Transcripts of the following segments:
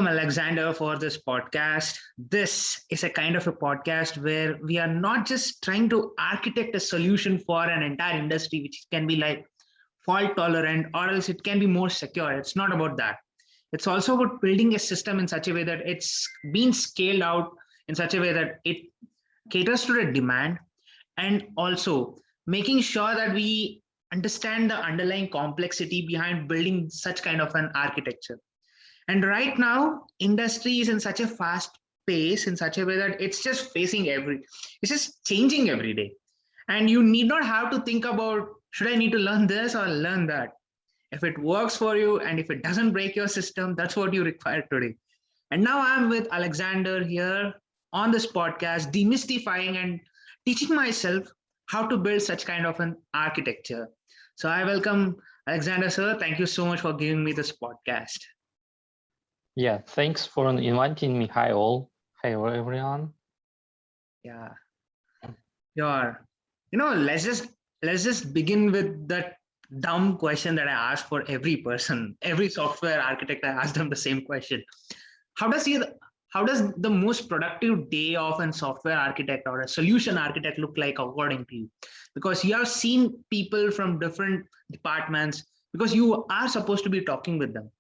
welcome Alexander for this podcast. This is a kind of a podcast where we are not just trying to architect a solution for an entire industry, which can be like fault tolerant or else it can be more secure. It's not about that. It's also about building a system in such a way that it's being scaled out in such a way that it caters to the demand, and also making sure that we understand the underlying complexity behind building such kind of an architecture. And right now, industry is in such a fast pace, in such a way that it's just changing every day. And you need not have to think about, should I need to learn this or learn that? If it works for you and if it doesn't break your system, that's what you require today. And now I'm with Alexander here on this podcast, demystifying and teaching myself how to build such kind of an architecture. So I welcome Alexander, sir. Thank you so much for giving me this podcast. Yeah, thanks for inviting me. Hi all. Hi everyone. Yeah, sure. Let's just begin with that dumb question that I ask for every person, every software architect. I ask them the same question. How does he, how does the most productive day of a software architect or a solution architect look like according to you? Because you have seen people from different departments, because you are supposed to be talking with them.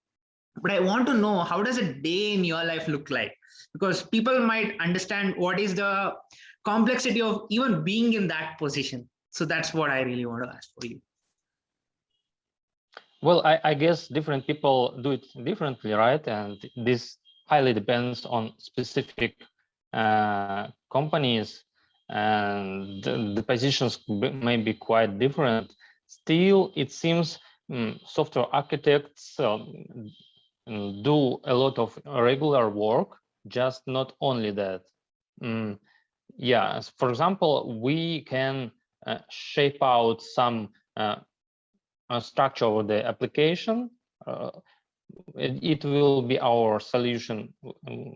But I want to know, how does a day in your life look like? Because people might understand what is the complexity of even being in that position. So that's what I really want to ask for you. Well, I guess different people do it differently, right? And this highly depends on specific companies, and the positions may be quite different. Still, it seems software architects do a lot of regular work, just not only that. Yeah, for example, we can shape out some structure of the application. It will be our solution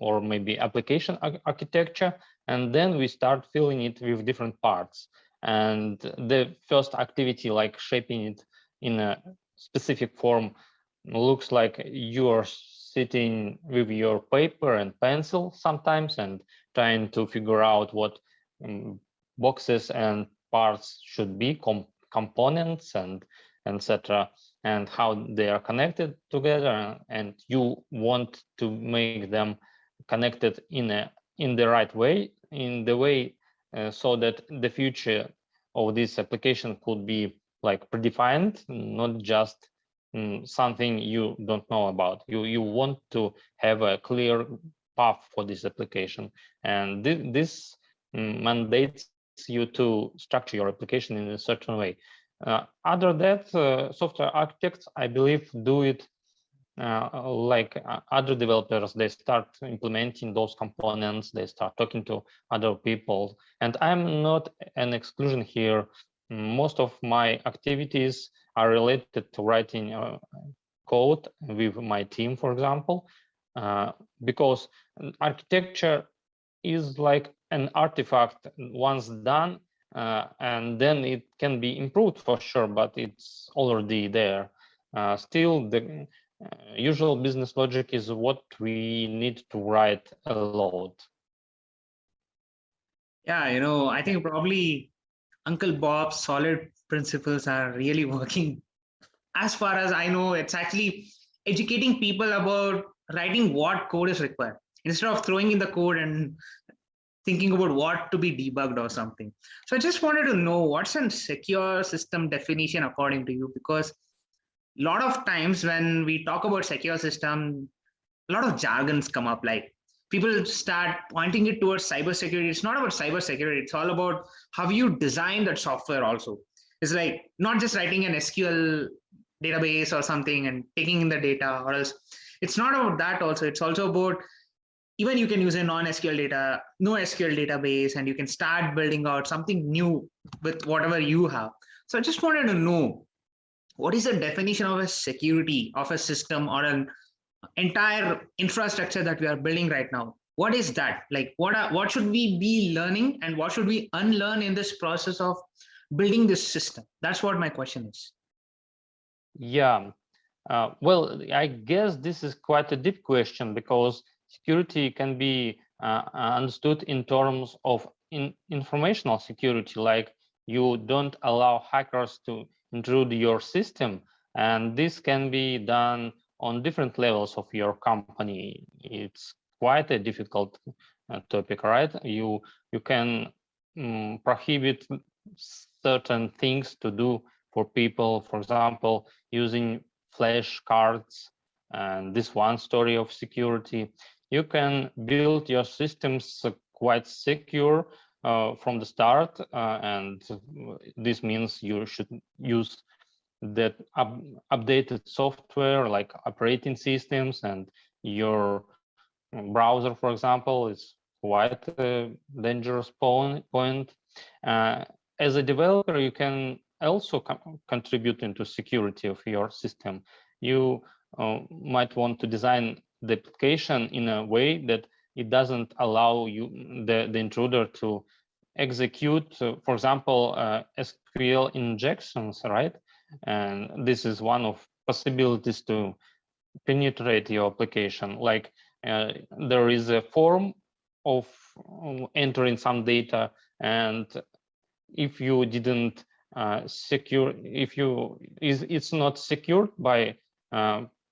or maybe application architecture, and then we start filling it with different parts. And the first activity, like shaping it in a specific form, looks like you're sitting with your paper and pencil sometimes and trying to figure out what boxes and parts should be, components and etc., and how they are connected together, and you want to make them connected in the right way, in the way so that the future of this application could be like predefined, not just something you don't know about. You want to have a clear path for this application, and this mandates you to structure your application in a certain way. Other that, software architects, I believe, do it like other developers. They start implementing those components, they start talking to other people, and I'm not an exclusion here. Most of my activities are related to writing code with my team, for example, because architecture is like an artifact. Once done, and then it can be improved for sure, but it's already there. Still, the usual business logic is what we need to write a lot. Yeah, I think probably Uncle Bob's solid principles are really working. As far as I know, it's actually educating people about writing what code is required instead of throwing in the code and thinking about what to be debugged or something. So I just wanted to know, what's a secure system definition according to you? Because a lot of times when we talk about secure system, a lot of jargons come up, like people start pointing it towards cybersecurity. It's not about cybersecurity. It's all about how you design that software also. It's like not just writing an SQL database or something and taking in the data, or else it's not about that also. It's also about, even you can use a no SQL database, and you can start building out something new with whatever you have. So I just wanted to know, what is the definition of a security of a system or an entire infrastructure that we are building right now? What is that? Like, what should we be learning and what should we unlearn in this process of building this system? That's what my question is. Yeah, Well, I guess this is quite a deep question, because security can be understood in terms of informational security, like you don't allow hackers to intrude your system, and this can be done on different levels of your company. It's quite a difficult topic, right? You can prohibit certain things to do for people, for example, using flash cards, and this one story of security. You can build your systems quite secure from the start, and this means you should use that updated software like operating systems, and your browser, for example, is quite a dangerous point. Uh, as a developer, you can also contribute into security of your system. You might want to design the application in a way that it doesn't allow you, the intruder, to execute, for example, SQL injections, right? And this is one of possibilities to penetrate your application. Like there is a form of entering some data, and if you didn't secure, if you it's not secured by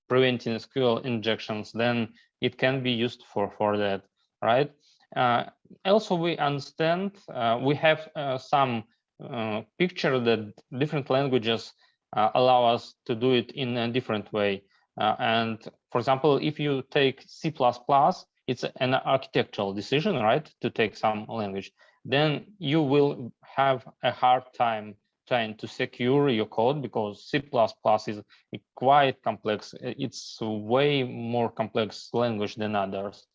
preventing SQL injections, then it can be used for that, right? Also, we understand we have some picture that different languages allow us to do it in a different way. And for example, if you take C++, it's an architectural decision, right, to take some language. Then you will have a hard time trying to secure your code, because C++ is quite complex. It's a way more complex language than others,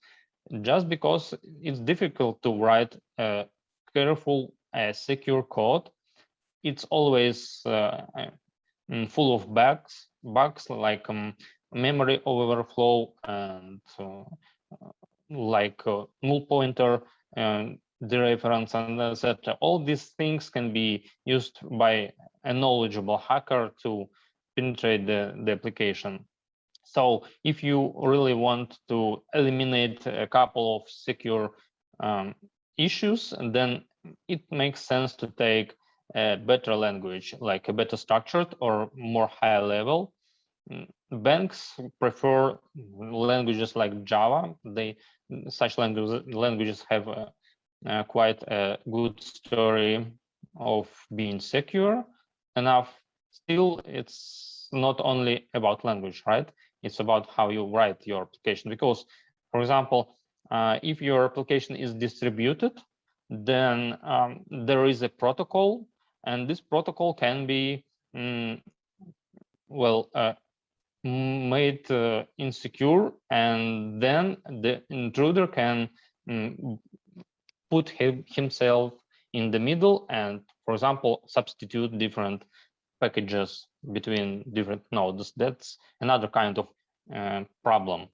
just because it's difficult to write a careful, secure code. It's always full of bugs like memory overflow, and like null pointer and dereference, and etc. All these things can be used by a knowledgeable hacker to penetrate the application. So if you really want to eliminate a couple of secure issues, then it makes sense to take a better language, like a better structured or more high level. Banks prefer languages like Java. Such languages have quite a good story of being secure enough. Still, it's not only about language, right? It's about how you write your application. Because, for example, if your application is distributed, then there is a protocol, and this protocol can be well made insecure, and then the intruder can put himself in the middle and, for example, substitute different packages between different nodes. That's another kind of problem.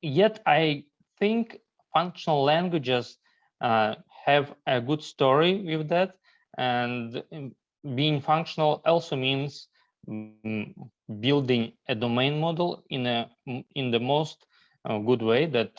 Yet I think functional languages have a good story with that, and being functional also means building a domain model in the most good way, that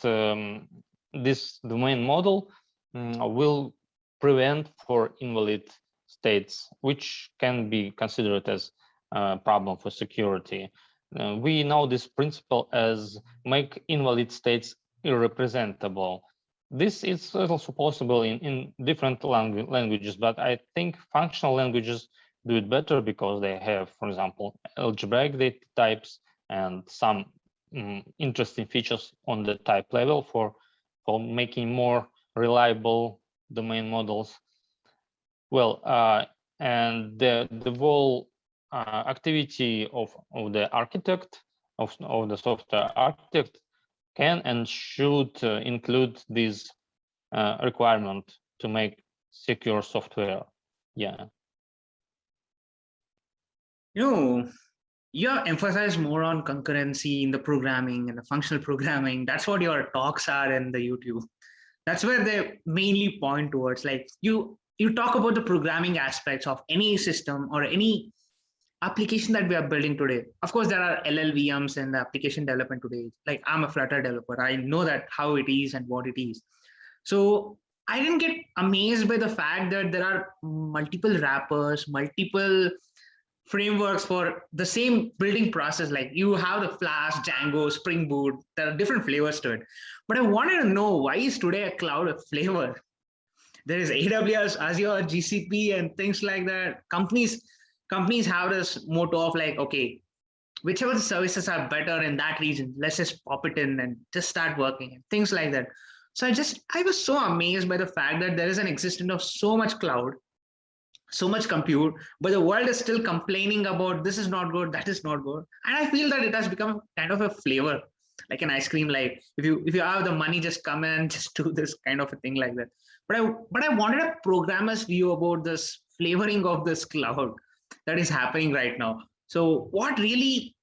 this domain model will prevent for invalid states, which can be considered as a problem for security. We know this principle as make invalid states irrepresentable. This is also possible in different languages, but I think functional languages do it better because they have, for example, algebraic data types and some interesting features on the type level for making more reliable domain models. Well, and the whole activity of the architect, of the software architect, can and should include this requirement to make secure software. Yeah. You emphasize more on concurrency in the programming and the functional programming. That's what your talks are in the YouTube. That's where they mainly point towards. Like you talk about the programming aspects of any system or any application that we are building today. Of course, there are LLVMs and the application development today. Like I'm a Flutter developer. I know that how it is and what it is. So I didn't get amazed by the fact that there are multiple wrappers, multiple frameworks for the same building process. Like you have the Flask, Django, Spring Boot. There are different flavors to it. But I wanted to know, why is today a cloud a flavor? There is AWS, Azure, GCP, and things like that. Companies have this motto of like, okay, whichever the services are better in that region, let's just pop it in and just start working and things like that. So I was so amazed by the fact that there is an existence of so much cloud, so much compute, but the world is still complaining about this is not good, that is not good. And I feel that it has become kind of a flavor, like an ice cream. Like if you have the money, just come and just do this kind of a thing like that. But I wanted a programmer's view about this flavoring of this cloud that is happening right now. So what really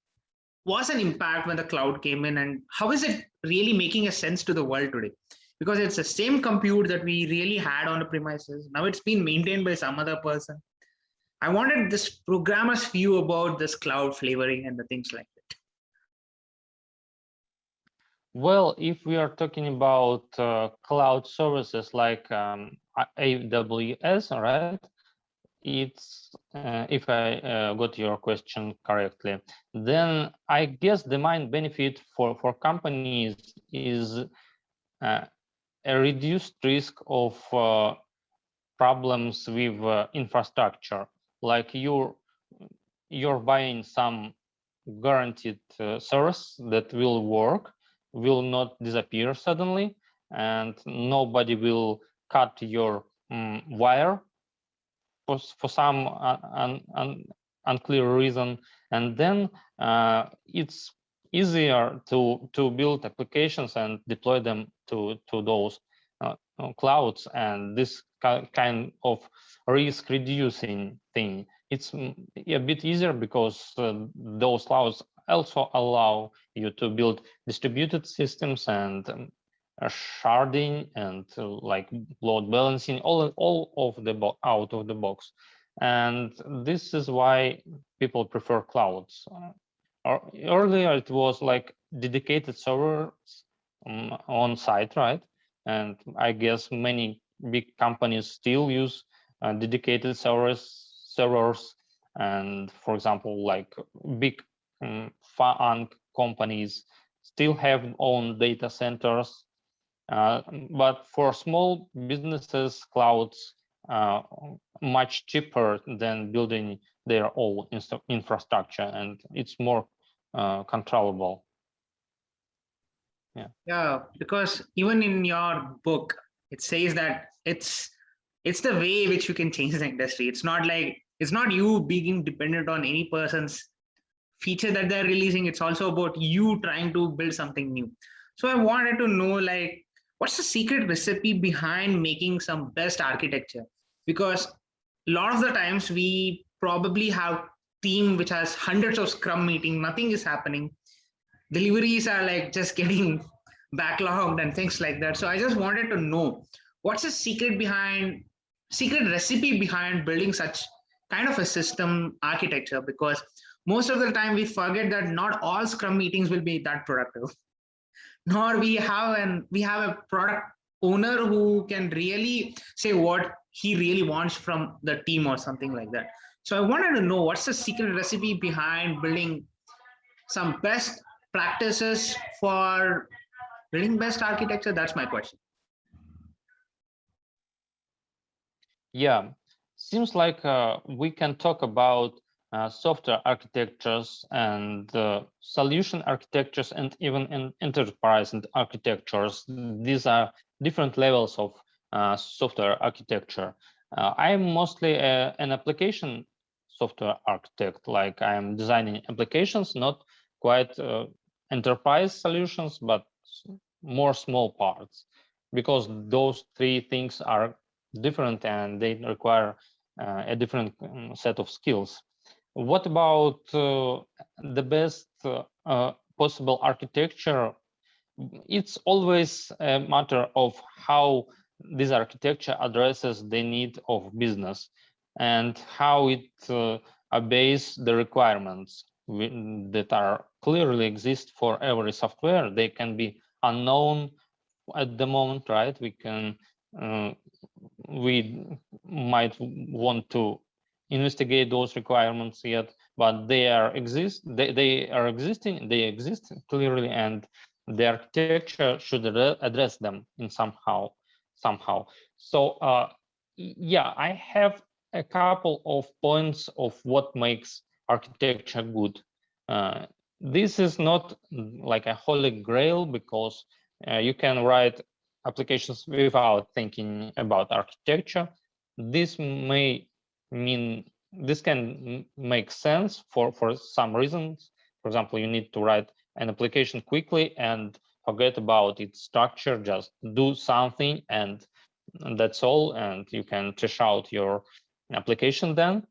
was an impact when the cloud came in, and how is it really making a sense to the world today? Because it's the same compute that we really had on the premises. Now it's been maintained by some other person. I wanted this programmer's view about this cloud flavoring and the things like that. Well, if we are talking about cloud services like AWS, right? It's if I got your question correctly, then I guess the main benefit for companies is a reduced risk of problems with infrastructure. Like you're buying some guaranteed service that will work, will not disappear suddenly, and nobody will cut your wire for some unclear reason. And then it's easier to build applications and deploy them to those clouds, and this kind of risk reducing thing, it's a bit easier because those clouds also allow you to build distributed systems and sharding and like load balancing, all of the out of the box. And this is why people prefer clouds. Earlier it was like dedicated servers on site, right? And I guess many big companies still use dedicated servers. And for example, like big FAANG companies still have own data centers. But for small businesses, clouds much cheaper than building their own infrastructure, and it's more controllable. Yeah, because even in your book, it says that it's the way which you can change the industry. It's not you being dependent on any person's feature that they're releasing. It's also about you trying to build something new. So I wanted to know, like, what's the secret recipe behind making some best architecture? Because a lot of the times we probably have team which has hundreds of scrum meeting, nothing is happening. Deliveries are like just getting backlogged and things like that. So I just wanted to know, what's the secret recipe behind building such kind of a system architecture? Because most of the time we forget that not all scrum meetings will be that productive, nor we have a product owner who can really say what he really wants from the team or something like that. So I wanted to know, what's the secret recipe behind building some best practices for building best architecture? That's my question. Yeah, seems like we can talk about software architectures and solution architectures and even enterprise architectures. These are different levels of software architecture. I'm mostly an application software architect, like I'm designing applications, not quite enterprise solutions, but more small parts, because those three things are different and they require a different set of skills. What about the best possible architecture? It's always a matter of how this architecture addresses the need of business and how it obeys the requirements that are clearly exist for every software. They can be unknown at the moment, right? We might want to investigate those requirements yet, but they exist clearly, and the architecture should address them in somehow. So yeah, I have a couple of points of what makes architecture good. This is not like a holy grail, because you can write applications without thinking about architecture. This can make sense for some reasons. For example, you need to write an application quickly and forget about its structure, just do something and that's all, and you can trash out your application then.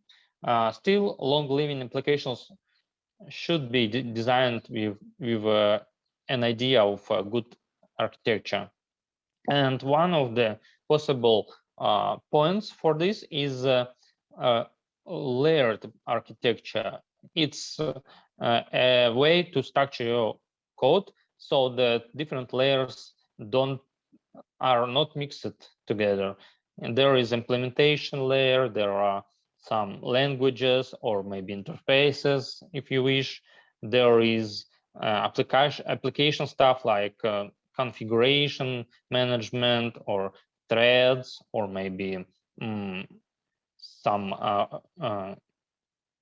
Still, long-living applications should be designed with an idea of a good architecture. And one of the possible points for this is layered architecture. It's a way to structure your code so that different layers are not mixed together. And there is implementation layer, there are some languages or maybe interfaces, if you wish. There is application stuff like configuration management or threads, or maybe some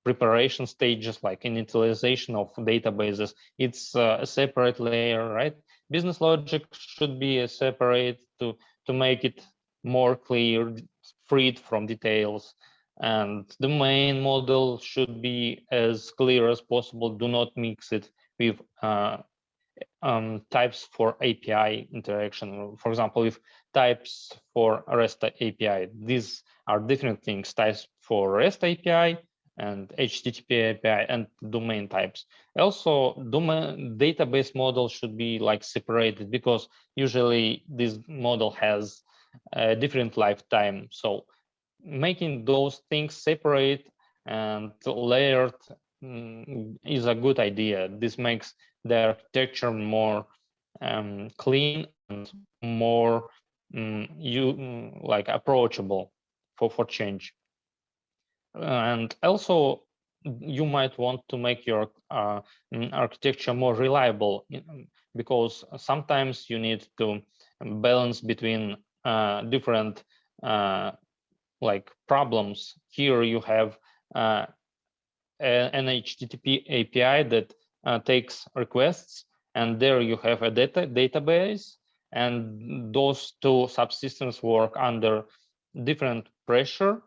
preparation stages like initialization of databases. It's a separate layer, right? Business logic should be a separate to make it more clear, freed from details. And the main model should be as clear as possible. Do not mix it with types for API interaction. For example, if types for REST API, these are different things, types for REST API and HTTP API and domain types. Also, database model should be like separated, because usually this model has a different lifetime. So making those things separate and layered is a good idea. This makes the architecture more clean and more like approachable for change. And also, you might want to make your architecture more reliable, because sometimes you need to balance between different like problems. Here you have an HTTP API that takes requests, and there you have a database, and those two subsystems work under different pressure,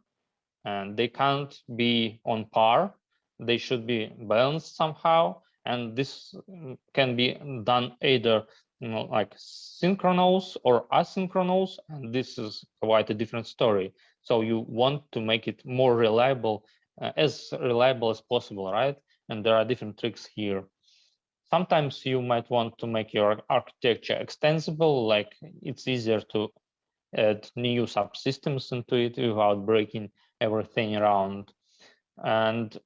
and they can't be on par. They should be balanced somehow, and this can be done either like synchronous or asynchronous, and this is quite a different story. So you want to make it more reliable, as reliable as possible, right? And there are different tricks here. Sometimes you might want to make your architecture extensible, like it's easier to add new subsystems into it without breaking everything around. And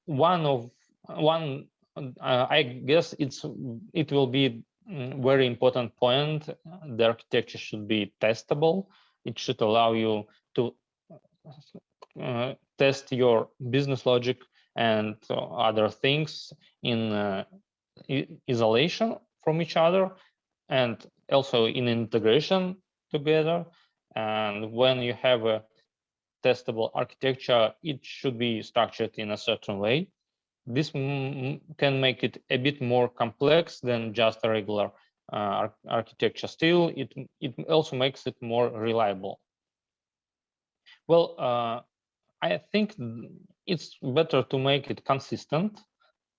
I guess it will be very important point. The architecture should be testable. It should allow you to test your business logic and other things in isolation from each other, and also in integration together. And when you have a testable architecture, it should be structured in a certain way. This can make it a bit more complex than just a regular architecture. Still, it also makes it more reliable. Well, I think it's better to make it consistent,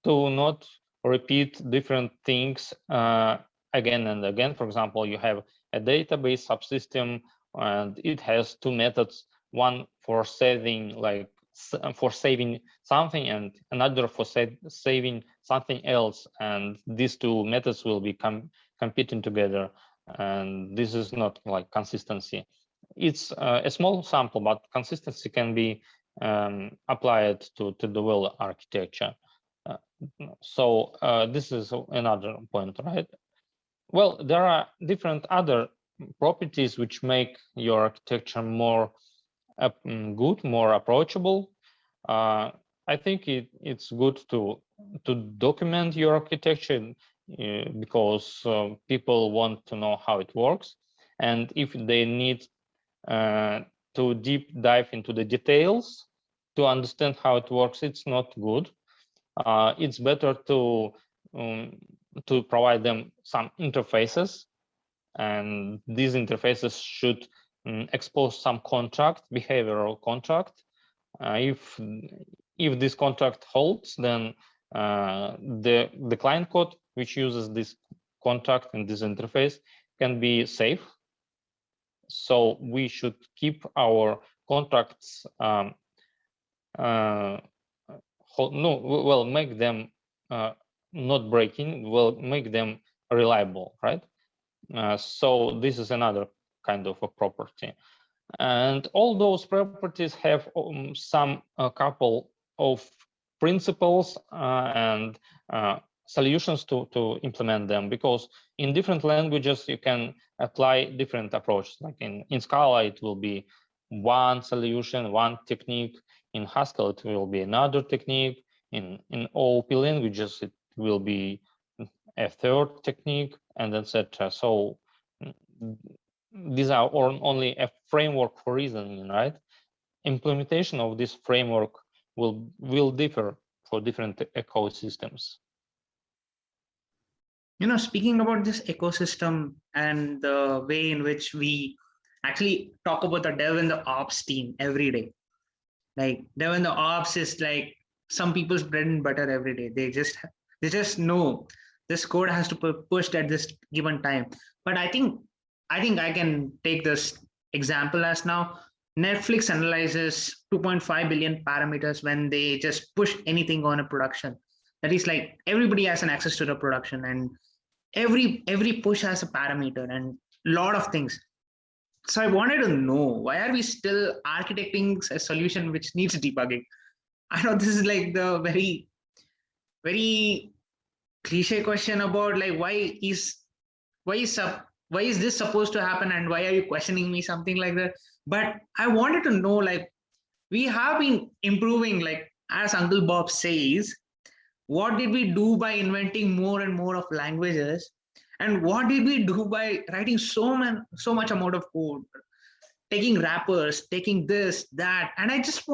to not repeat different things again and again. For example, you have a database subsystem, and it has two methods, one for saving something, and another for saving something else, and these two methods will be competing together, and this is not like consistency. It's a small sample, but consistency can be apply it to the well architecture. So this is another point, right? Well, there are different other properties which make your architecture more good, more approachable. I think it's good to document your architecture because people want to know how it works, and if they need to deep dive into the details to understand how it works, it's not good. It's better to provide them some interfaces, and these interfaces should expose some contract, behavioral contract. If this contract holds, then the client code which uses this contract and this interface can be safe. So we should keep our contracts make them not breaking, make them reliable, right? So this is another kind of a property, and all those properties have a couple of principles and solutions to implement them, because in different languages you can apply different approaches. Like in Scala it will be one solution, one technique. In Haskell it will be another technique. In OOP languages it will be a third technique, and etc. So these are only a framework for reasoning, right? Implementation of this framework will differ for different ecosystems. Speaking about this ecosystem and the way in which we actually talk about the dev and the ops team every day. Like dev and the ops is like some people's bread and butter every day. They just know this code has to be pushed at this given time. But I think I can take this example as now. Netflix analyzes 2.5 billion parameters when they just push anything on a production. That is like everybody has an access to the production, and every push has a parameter and a lot of things. So I wanted to know, why are we still architecting a solution which needs debugging? I know this is like the very cliche question about like why is why is this supposed to happen, and why are you questioning me, something like that. But I wanted to know, like, we have been improving, like as Uncle Bob says, what did we do by inventing more and more of languages, and what did we do by writing so much amount of code, taking wrappers, taking this, that. And I just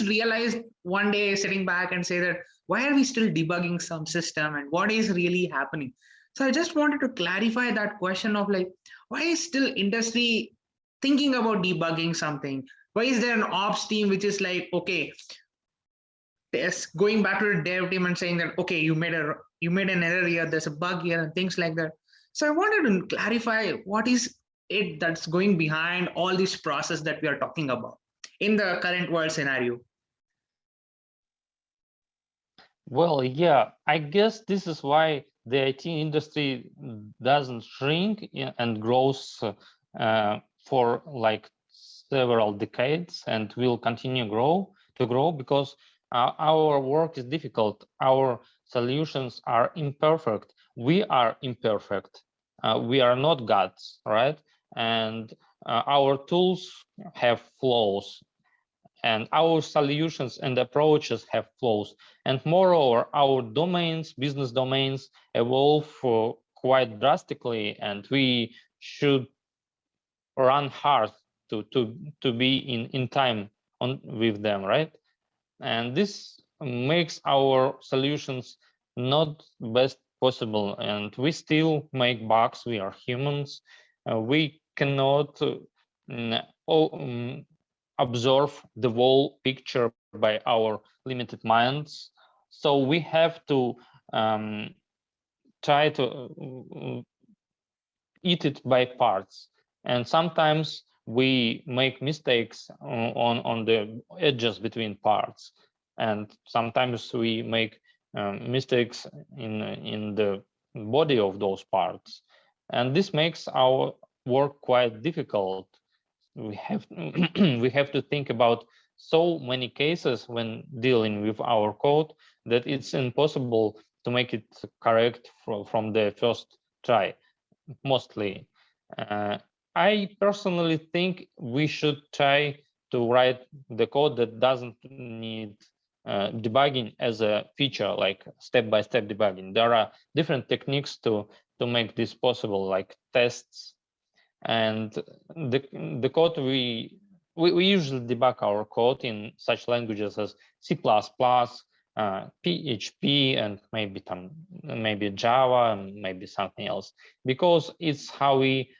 realized one day sitting back and say that, why are we still debugging some system, and what is really happening? So I just wanted to clarify that question of like, why is still industry thinking about debugging something? Why is there an ops team which is like, okay, going back to the dev team and saying that, okay, you made an error here, there's a bug here, and things like that. So I wanted to clarify what is it that's going behind all this process that we are talking about in the current world scenario. Well, yeah, I guess this is why the IT industry doesn't shrink and grows for like several decades, and will continue to grow because our work is difficult. Our solutions are imperfect. We are imperfect. We are not gods, right? And our tools have flaws, and our solutions and approaches have flaws. And moreover, our domains, business domains, evolve quite drastically, and we should run hard to be in time with them, right? And this makes our solutions not best possible, and we still make bugs. We are humans. We cannot absorb the whole picture by our limited minds. So we have to try to eat it by parts. And sometimes we make mistakes on the edges between parts. And sometimes we make mistakes in the body of those parts. And this makes our work quite difficult. We have we have to think about so many cases when dealing with our code that it's impossible to make it correct from the first try, mostly. I personally think we should try to write the code that doesn't need debugging as a feature, like step-by-step debugging. There are different techniques to make this possible, like tests. And the code we usually debug our code in such languages as C++, PHP, and maybe Java, and maybe something else, because it's how we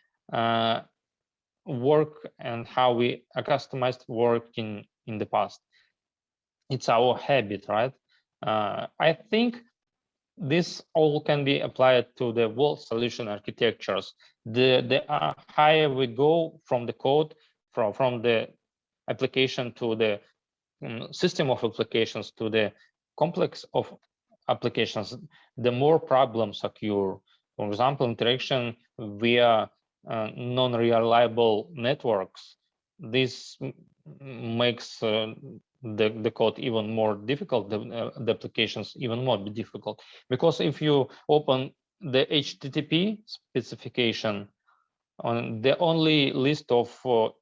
work and how we customized work in the past. It's our habit, right? I think this all can be applied to the whole solution architectures. The higher we go from the code, from the application to the system of applications to the complex of applications, the more problems occur. For example, interaction via non-reliable networks. This makes the code even more difficult, the applications even more difficult. Because if you open the HTTP specification, on the only list of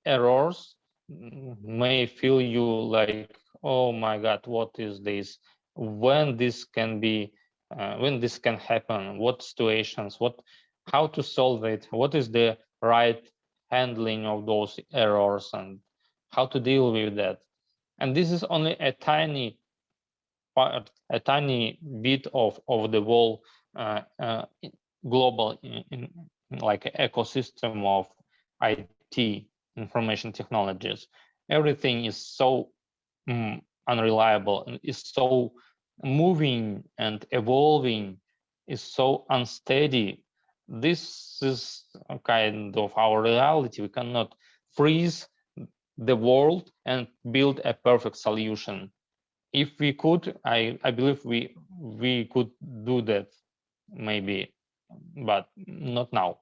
errors may feel you like, oh my God, what is this? When this can be, when this can happen? What situations? How to solve it? What is the right handling of those errors and how to deal with that? And this is only a tiny part, a tiny bit of the whole global like ecosystem of IT information technologies. Everything is so unreliable and is so moving and evolving, is so unsteady. This is a kind of our reality. We cannot freeze the world and build a perfect solution. If we could, I believe we could do that maybe, but not now.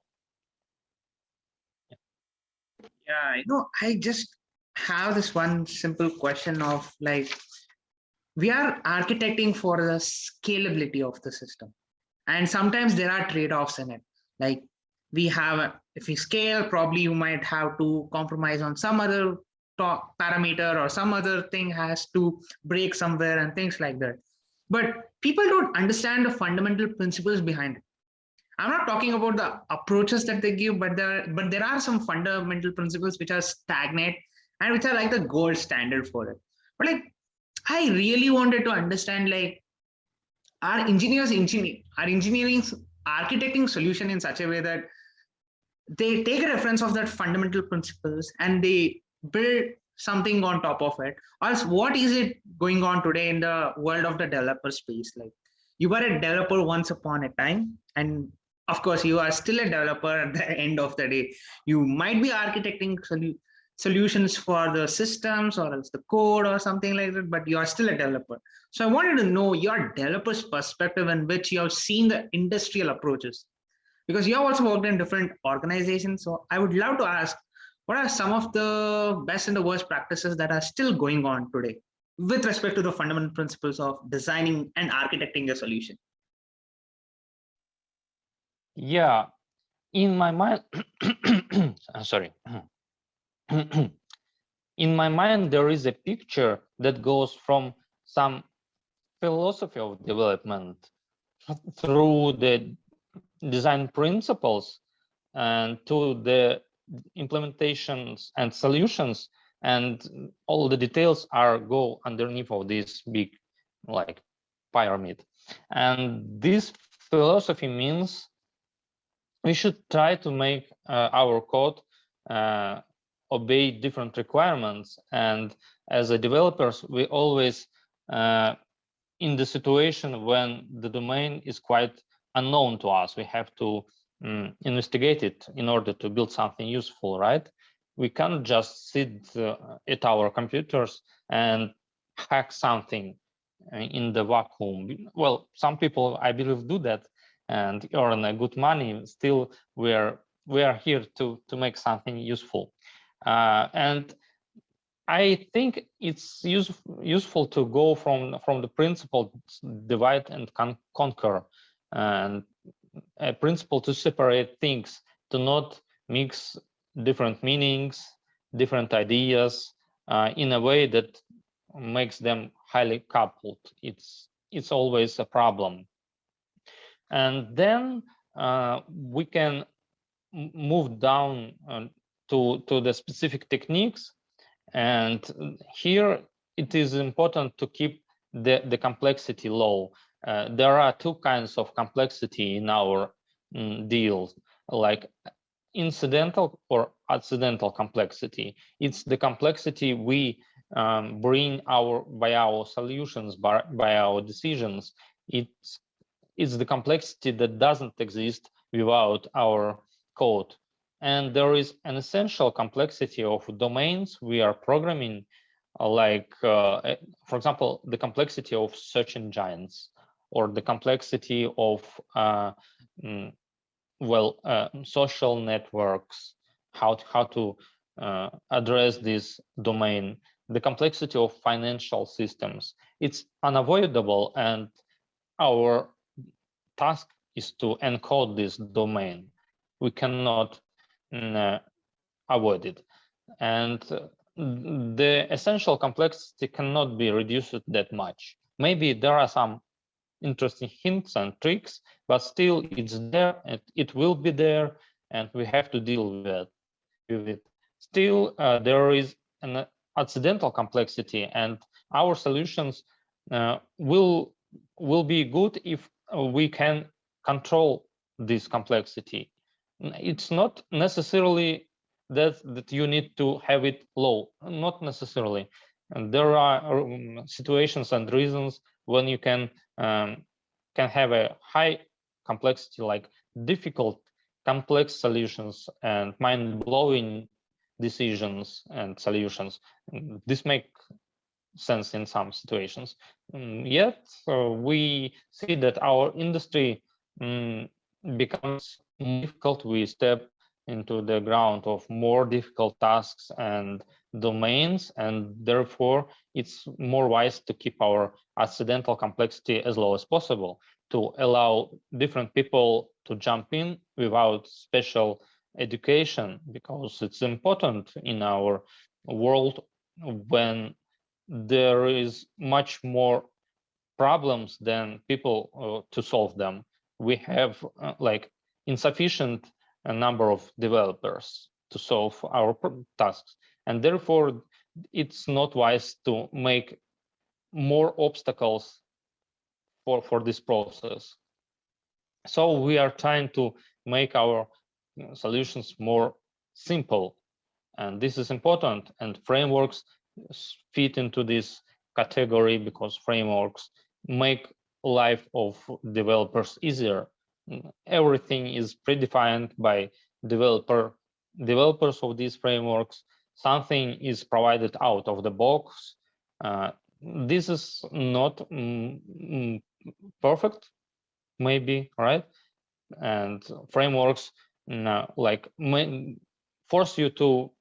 Yeah, I just have this one simple question of like, we are architecting for the scalability of the system. And sometimes there are trade-offs in it. Like if we scale, probably you might have to compromise on some other parameter, or some other thing has to break somewhere and things like that. But people don't understand the fundamental principles behind it. I'm not talking about the approaches that they give, but there are some fundamental principles which are stagnant and which are like the gold standard for it. But like, I really wanted to understand, like, our engineering architecting solution in such a way that they take a reference of that fundamental principles and they build something on top of it. Or else, what is it going on today in the world of the developer space? Like, you were a developer once upon a time, and of course you are still a developer at the end of the day. You might be architecting solutions for the systems or else the code or something like that, but you are still a developer. So I wanted to know your developer's perspective in which you have seen the industrial approaches, because you have also worked in different organizations. So I would love to ask, what are some of the best and the worst practices that are still going on today with respect to the fundamental principles of designing and architecting a solution? Yeah, in my mind, sorry. In my mind, there is a picture that goes from some philosophy of development through the design principles and to the implementations and solutions, and all the details go underneath of this big like pyramid. And this philosophy means we should try to make our code obey different requirements. And as a developers, we always in the situation when the domain is quite unknown to us. We have to investigate it in order to build something useful, right? We can't just sit at our computers and hack something in the vacuum. Well, some people, I believe, do that and earn a good money. Still, we are here to make something useful. And I think it's useful to go from the principle divide and conquer, and a principle to separate things, to not mix different meanings, different ideas in a way that makes them highly coupled. It's always a problem. And then we can move down to the specific techniques. And here it is important to keep the complexity low. There are two kinds of complexity in our deals, like incidental or accidental complexity. It's the complexity we bring by our solutions, by our decisions. It's the complexity that doesn't exist without our code. And there is an essential complexity of domains we are programming, like, for example, the complexity of search engines, or the complexity of social networks, how to address this domain, the complexity of financial systems. It's unavoidable, and our task is to encode this domain. We cannot avoid it. And the essential complexity cannot be reduced that much. Maybe there are some interesting hints and tricks, but still it's there, and it will be there, and we have to deal with it. Still, there is an accidental complexity, and our solutions will be good if we can control this complexity. It's not necessarily that you need to have it low, not necessarily. And there are situations and reasons when you can have a high complexity, like difficult, complex solutions and mind-blowing decisions and solutions. This make sense in some situations. Yet we see that our industry becomes more difficult. We step into the ground of more difficult tasks and domains, and therefore it's more wise to keep our accidental complexity as low as possible, to allow different people to jump in without special education, because it's important in our world when there is much more problems than people to solve them. We have like insufficient number of developers to solve our tasks, and therefore it's not wise to make more obstacles for this process. So we are trying to make our solutions more simple, and this is important, and frameworks fit into this category because frameworks make life of developers easier. Everything is predefined by developers of these frameworks. Something is provided out of the box. This is not perfect, maybe, right? And frameworks like force you to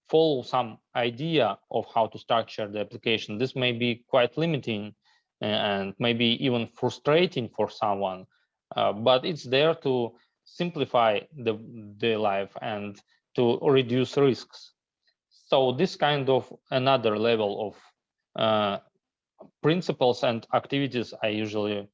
follow some idea of how to structure the application. This may be quite limiting and maybe even frustrating for someone, but it's there to simplify the life and to reduce risks. So this kind of another level of principles and activities I usually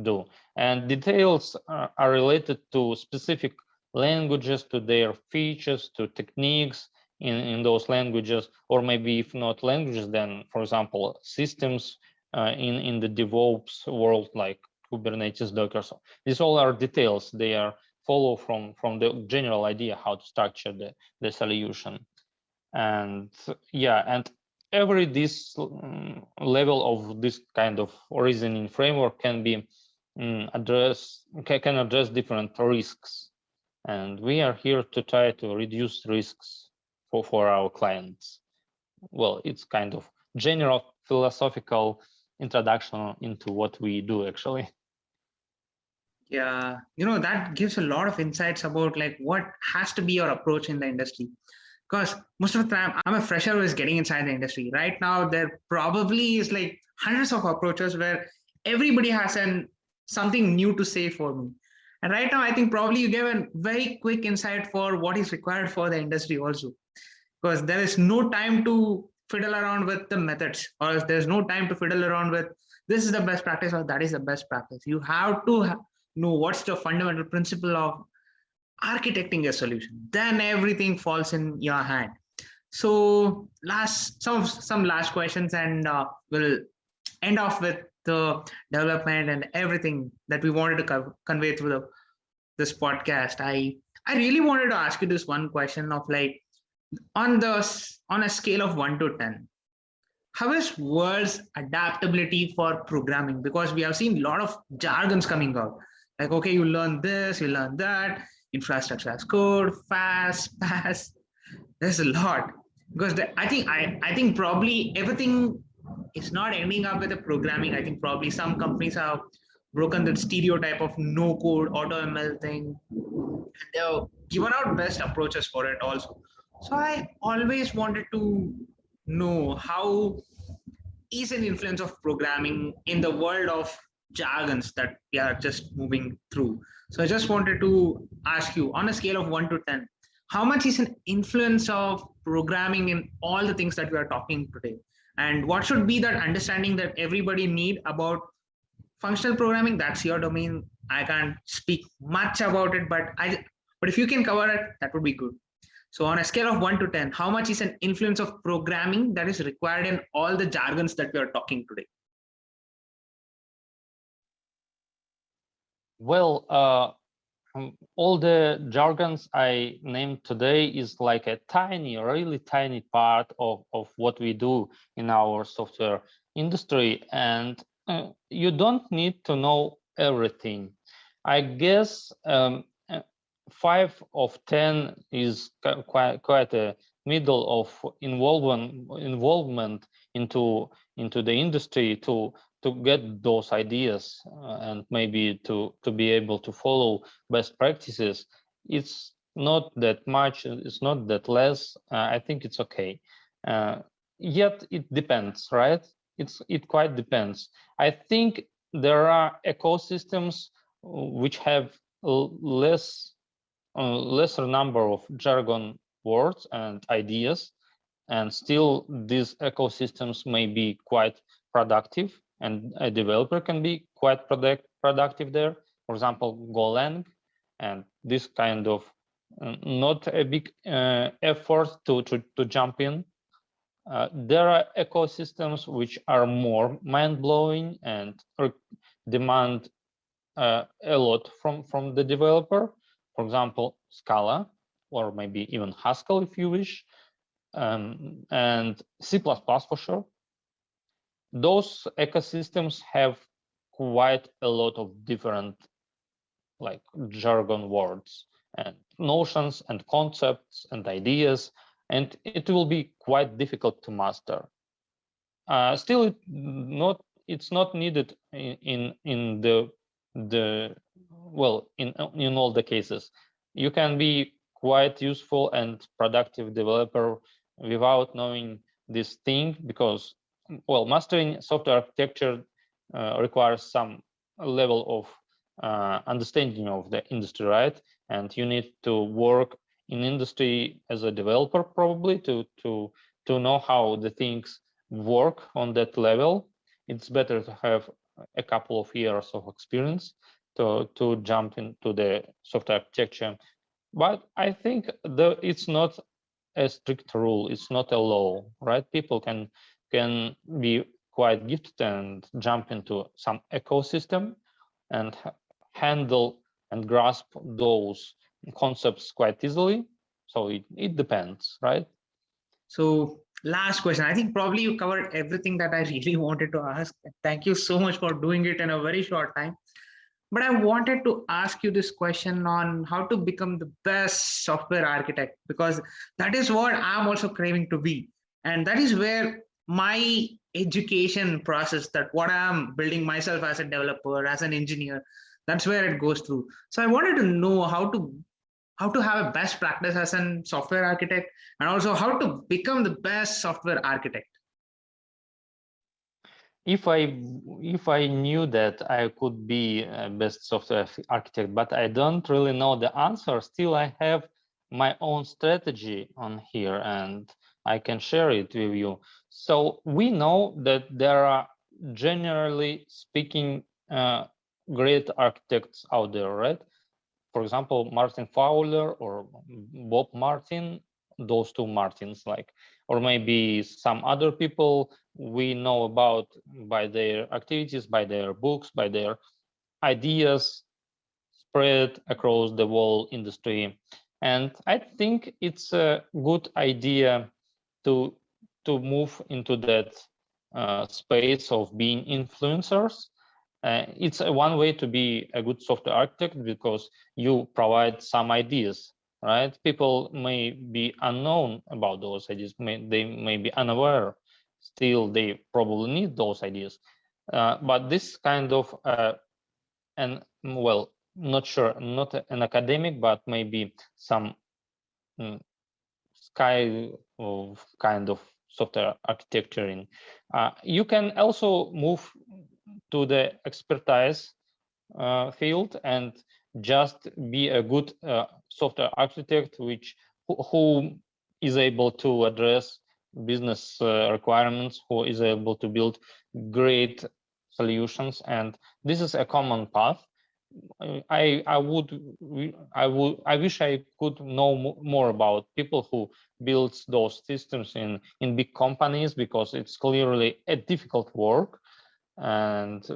do. And details are related to specific languages, to their features, to techniques in those languages, or maybe if not languages, then, for example, systems in the DevOps world, like Kubernetes, Docker. So these all are details. They are follow from the general idea how to structure the solution. And yeah, and every this level of this kind of reasoning framework can be can address different risks, and we are here to try to reduce risks for our clients. Well, it's kind of general philosophical introduction into what we do actually. Yeah, that gives a lot of insights about like what has to be your approach in the industry. Because most of the time I'm a fresher who is getting inside the industry. Right now, there probably is like hundreds of approaches where everybody has something new to say for me. And right now, I think probably you gave a very quick insight for what is required for the industry also, because there is no time to fiddle around with the methods, or there's no time to fiddle around with this is the best practice or that is the best practice. You have to know what's the fundamental principle of architecting a solution, then everything falls in your hand. So last some last questions, and we'll end off with the development and everything that we wanted to convey through this podcast. I really wanted to ask you this one question of like, on a scale of 1 to 10, how is world's adaptability for programming? Because we have seen a lot of jargons coming out. Like, okay, you learn this, you learn that, infrastructure as code, fast, fast. There's a lot. Because I think probably everything is not ending up with the programming. I think probably some companies have broken the stereotype of no code, auto ML thing. They've given out best approaches for it also. So I always wanted to know how is an influence of programming in the world of jargons that we are just moving through. So I just wanted to ask you, on a scale of 1 to 10, how much is an influence of programming in all the things that we are talking today? And what should be that understanding that everybody need about functional programming? That's your domain. I can't speak much about it, but if you can cover it, that would be good. So on a scale of 1 to 10, how much is an influence of programming that is required in all the jargons that we are talking today? Well, all the jargons I named today is like a tiny, really tiny part of what we do in our software industry. And you don't need to know everything. I guess 5 of 10 is quite a middle of involvement into the industry to get those ideas and maybe to be able to follow best practices. It's not that much, it's not that less. I think it's okay. Yet it depends, right? It quite depends. I think there are ecosystems which have lesser number of jargon words and ideas, and still these ecosystems may be quite productive, and a developer can be quite productive there. For example, Golang, and this kind of not a big effort to jump in. There are ecosystems which are more mind-blowing and demand a lot from the developer. For example, Scala, or maybe even Haskell if you wish, and C++ for sure. Those ecosystems have quite a lot of different like jargon words and notions and concepts and ideas, and it will be quite difficult to master. Still, it's not needed in the well in all the cases. You can be quite useful and productive developer without knowing this thing, because well, mastering software architecture requires some level of understanding of the industry, right? And you need to work in industry as a developer probably to know how the things work on that level. It's better to have a couple of years of experience to jump into the software architecture. But I think it's not a strict rule, it's not a law, right? People can be quite gifted and jump into some ecosystem and handle and grasp those concepts quite easily. So it depends, right? So last question. I think probably you covered everything that I really wanted to ask. Thank you so much for doing it in a very short time. But I wanted to ask you this question on how to become the best software architect, because that is what I'm also craving to be. And that is where my education process, that what I'm building myself as a developer, as an engineer, that's where it goes through. So I wanted to know how to how to have a best practice as a software architect, and also how to become the best software architect? If I knew that I could be a best software architect, but I don't really know the answer, still I have my own strategy on here, and I can share it with you. So we know that there are, generally speaking, great architects out there, right? For example, Martin Fowler or Bob Martin, those two Martins, like, or maybe some other people we know about by their activities, by their books, by their ideas spread across the whole industry. And I think it's a good idea to move into that space of being influencers. It's one way to be a good software architect, because you provide some ideas, right? People may be unknown about those ideas, they may be unaware. Still, they probably need those ideas. But this kind of and well, not sure, not an academic, but maybe some sky of kind of software architecturing. You can also move to the expertise field and just be a good software architect, who is able to address business requirements, who is able to build great solutions. And this is a common path. I wish I could know more about people who builds those systems in big companies, because it's clearly a difficult work, and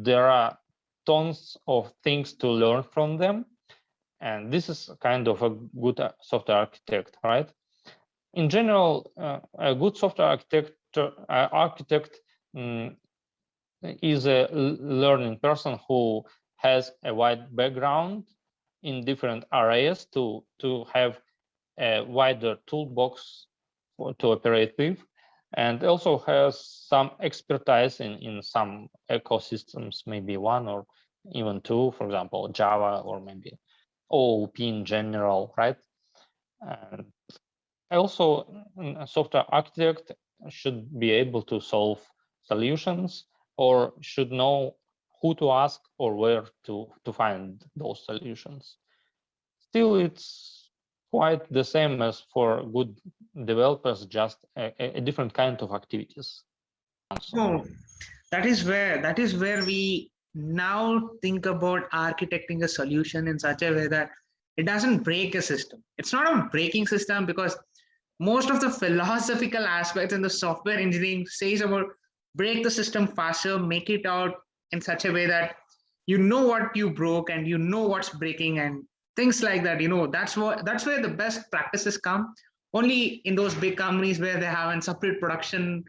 there are tons of things to learn from them. And this is kind of a good software architect, right? In general, a good software architect is a learning person who has a wide background in different areas to have a wider toolbox to operate with, and also has some expertise in some ecosystems, maybe one or even two, for example, Java, or maybe OOP in general, right? And also, a software architect should be able to solve solutions, or should know who to ask or where to find those solutions. Still, it's quite the same as for good developers, just a different kind of activities. Oh, that is where we now think about architecting a solution in such a way that it doesn't break a system. It's not a breaking system, because most of the philosophical aspects in the software engineering says about break the system faster, make it out in such a way that you know what you broke and you know what's breaking and things like that. That's where the best practices come. Only in those big companies where they have a separate production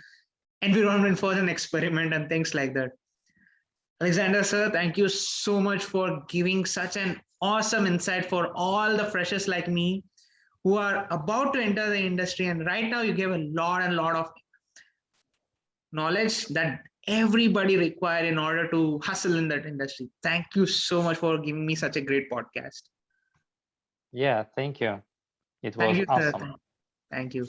environment for an experiment and things like that. Alexander, sir, thank you so much for giving such an awesome insight for all the freshers like me who are about to enter the industry. And right now, you gave a lot and lot of knowledge that everybody require in order to hustle in that industry. Thank you so much for giving me such a great podcast. Yeah, thank you. It Thank was you, sir. awesome. Thank you.